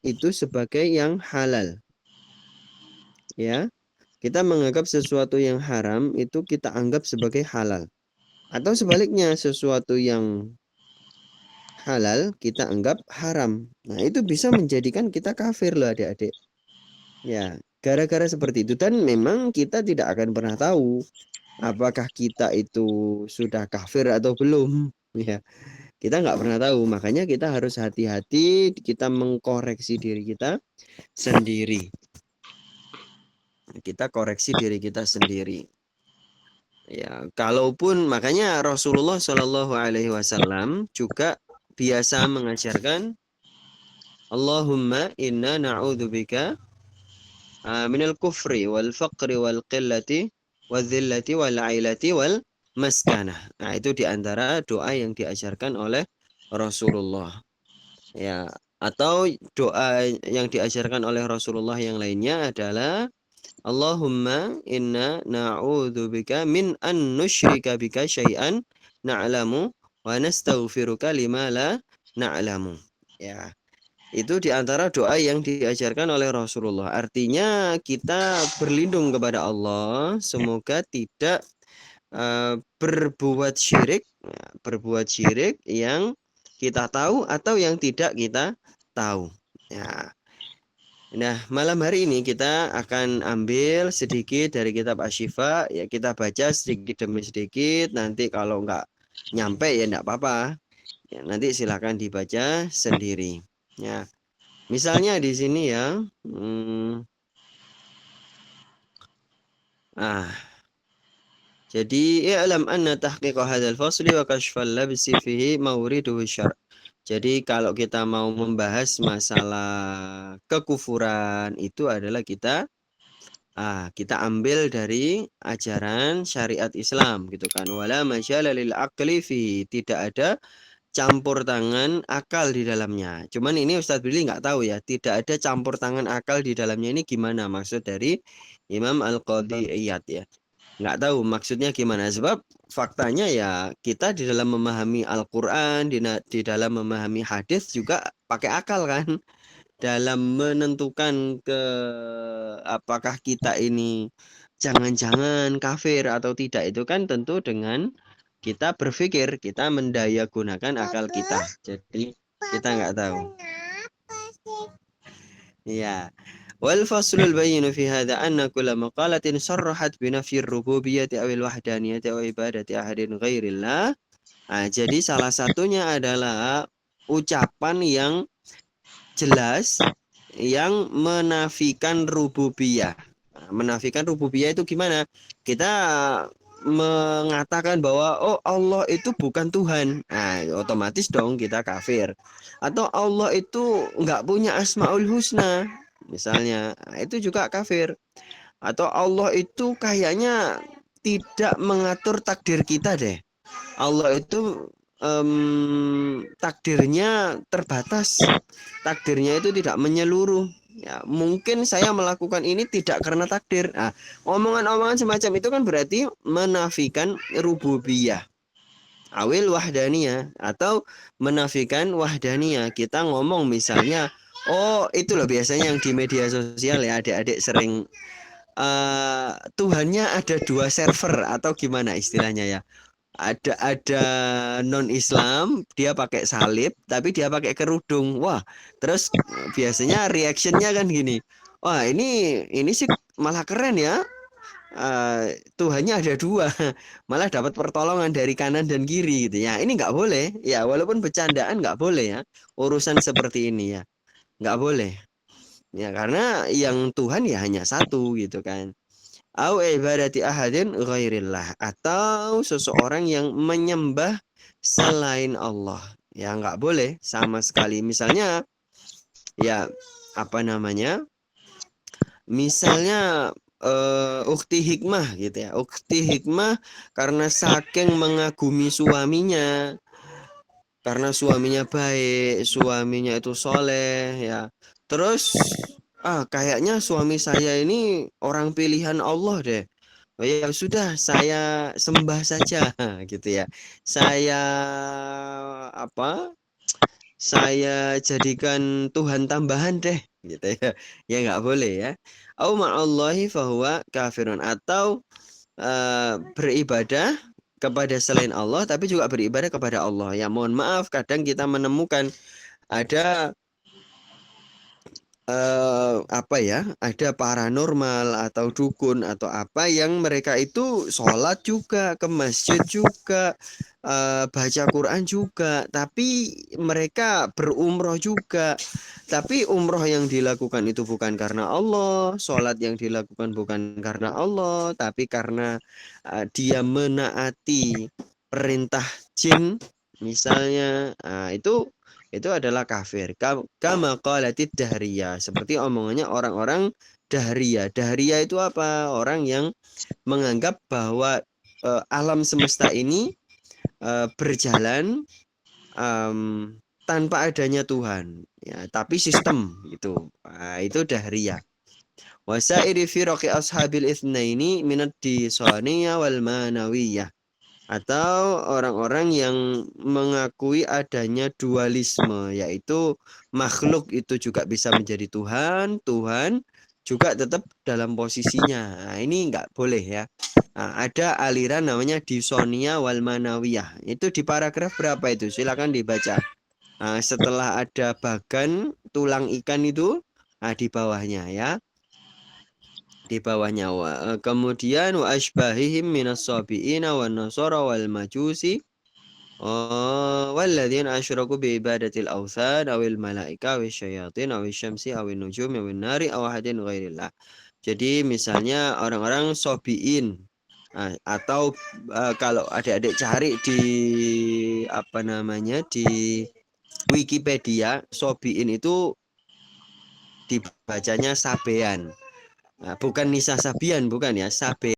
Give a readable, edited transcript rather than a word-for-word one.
Itu sebagai yang halal. Ya, kita menganggap sesuatu yang haram itu kita anggap sebagai halal. Atau sebaliknya, sesuatu yang halal kita anggap haram. Nah, itu bisa menjadikan kita kafir loh adik-adik. Ya, gara-gara seperti itu. Dan memang kita tidak akan pernah tahu apakah kita itu sudah kafir atau belum. Ya, kita nggak pernah tahu. Makanya kita harus hati-hati, kita mengkoreksi diri kita sendiri. Kita koreksi diri kita sendiri. Ya, kalaupun makanya Rasulullah Shallallahu Alaihi Wasallam juga biasa mengajarkan Allahumma inna na'udzubika minal kufri wal faqri wal qillati wal dhillati wal ailati wal maskanah. Nah, itu diantara doa yang diajarkan oleh Rasulullah. Ya, atau doa yang diajarkan oleh Rasulullah yang lainnya adalah Allahumma inna na'udzubika min an nusyrika bika syai'an na'lamu wa nastaghfiruka lima la na'lamu. Ya, itu diantara doa yang diajarkan oleh Rasulullah. Artinya kita berlindung kepada Allah, semoga tidak berbuat syirik, berbuat syirik yang kita tahu atau yang tidak kita tahu. Ya. Nah, malam hari ini kita akan ambil sedikit dari kitab Asy-Syifa, ya kita baca sedikit demi sedikit. Nanti kalau nggak nyampe ya nggak apa-apa. Ya, nanti silakan dibaca sendiri. Ya, misalnya di sini ya, ah, jadi i'lam anna tahqiqa hadzal fasli wa kashfal labsi fihi mawriduhu syar'. Jadi kalau kita mau membahas masalah kekufuran itu adalah kita ambil dari ajaran syariat Islam gitu kan. Wala masyala lil aqli fi, tidak ada campur tangan akal di dalamnya. Cuman ini Ustadz Billy nggak tahu ya, tidak ada campur tangan akal di dalamnya ini gimana maksud dari Imam Al-Qadhi Iyad ya. Nggak tahu maksudnya gimana sebab faktanya ya kita di dalam memahami Al-Qur'an, di dalam memahami hadis juga pakai akal kan dalam menentukan apakah kita ini jangan-jangan kafir atau tidak itu kan tentu dengan kita berpikir, kita mendaya gunakan akal kita. Jadi kita nggak tahu. Ya. Wal faslul bayyinu fi hadha anna kulla maqalatin sarrahat bi nafyi ar-rububiyyati aw al-wahdaniyati aw ibadati ahadin ghairillah. Nah, jadi salah satunya adalah ucapan yang jelas yang menafikan rububiyah. Nah, menafikan rububiyah itu gimana? Kita mengatakan bahwa oh Allah itu bukan Tuhan. Nah, otomatis dong kita kafir. Atau Allah itu nggak punya Asmaul Husna. Misalnya, nah, itu juga kafir. Atau Allah itu kayaknya tidak mengatur takdir kita deh. Allah itu takdirnya terbatas, takdirnya itu tidak menyeluruh. Ya, mungkin saya melakukan ini tidak karena takdir. Nah, omongan-omongan semacam itu kan berarti menafikan rububiyah, awil wahdaniyah atau menafikan wahdaniyah. Kita ngomong misalnya, oh itu loh biasanya yang di media sosial ya adik-adik sering Tuhannya ada dua server atau gimana istilahnya ya, ada non Islam dia pakai salib tapi dia pakai kerudung. Wah, terus biasanya reactionnya kan gini, wah ini sih malah keren ya. Tuhannya ada dua malah dapat pertolongan dari kanan dan kiri gitu ya. Ini nggak boleh ya, walaupun bercandaan nggak boleh ya urusan seperti ini ya, nggak boleh ya, karena yang Tuhan ya hanya satu gitu kan. Au ibadati ahadin ghairillah, atau seseorang yang menyembah selain Allah. Ya nggak boleh sama sekali. Misalnya ya apa namanya? Misalnya ukti hikmah gitu ya. Ukti hikmah karena saking mengagumi suaminya, karena suaminya baik, suaminya itu soleh ya. Terus kayaknya suami saya ini orang pilihan Allah deh. Oh ya sudah, saya sembah saja gitu ya. Saya apa? saya jadikan Tuhan tambahan deh, gitu ya. Ya nggak boleh ya. Au ma'allahi fahuwa kafirun, atau beribadah kepada selain Allah tapi juga beribadah kepada Allah. Ya mohon maaf, kadang kita menemukan ada apa ya, ada paranormal atau dukun atau apa yang mereka itu sholat juga, ke masjid juga, baca Quran juga, tapi mereka berumroh juga. Tapi umroh yang dilakukan itu bukan karena Allah, sholat yang dilakukan bukan karena Allah, tapi karena dia menaati perintah jin, misalnya. Nah, itu adalah kafir. Kama qalatid dahriyah. Seperti omongannya orang-orang dahriyah. Dahriyah itu apa? Orang yang menganggap bahwa alam semesta ini berjalan tanpa adanya Tuhan. Ya, tapi sistem gitu. Nah, itu dahriyah. Wasairi firaqi ashabil itsnaini minad disaniyah wal manawiyah, atau orang-orang yang mengakui adanya dualisme, yaitu makhluk itu juga bisa menjadi Tuhan, Tuhan juga tetap dalam posisinya. Nah, ini nggak boleh ya. Nah, ada aliran namanya Disonia wal Manawiyah. Itu di paragraf berapa itu? Silakan dibaca. Nah, setelah ada bagan tulang ikan itu, nah, di bawahnya ya. Di bawahnya kemudian wa asbahihim minas sabiina wan nasara wal majusi. Oh, walladzina asyraku bi ibadatil awthan awil malaika awil syayatin awil syamsi awil nujum awil nari aw ahadin ghairillah. Jadi misalnya orang-orang sobiin. Atau kalau adik-adik cari di apa namanya di Wikipedia, sobiin itu dibacanya sabean. Nah, bukan Nisa Sabian, bukan ya, sabean.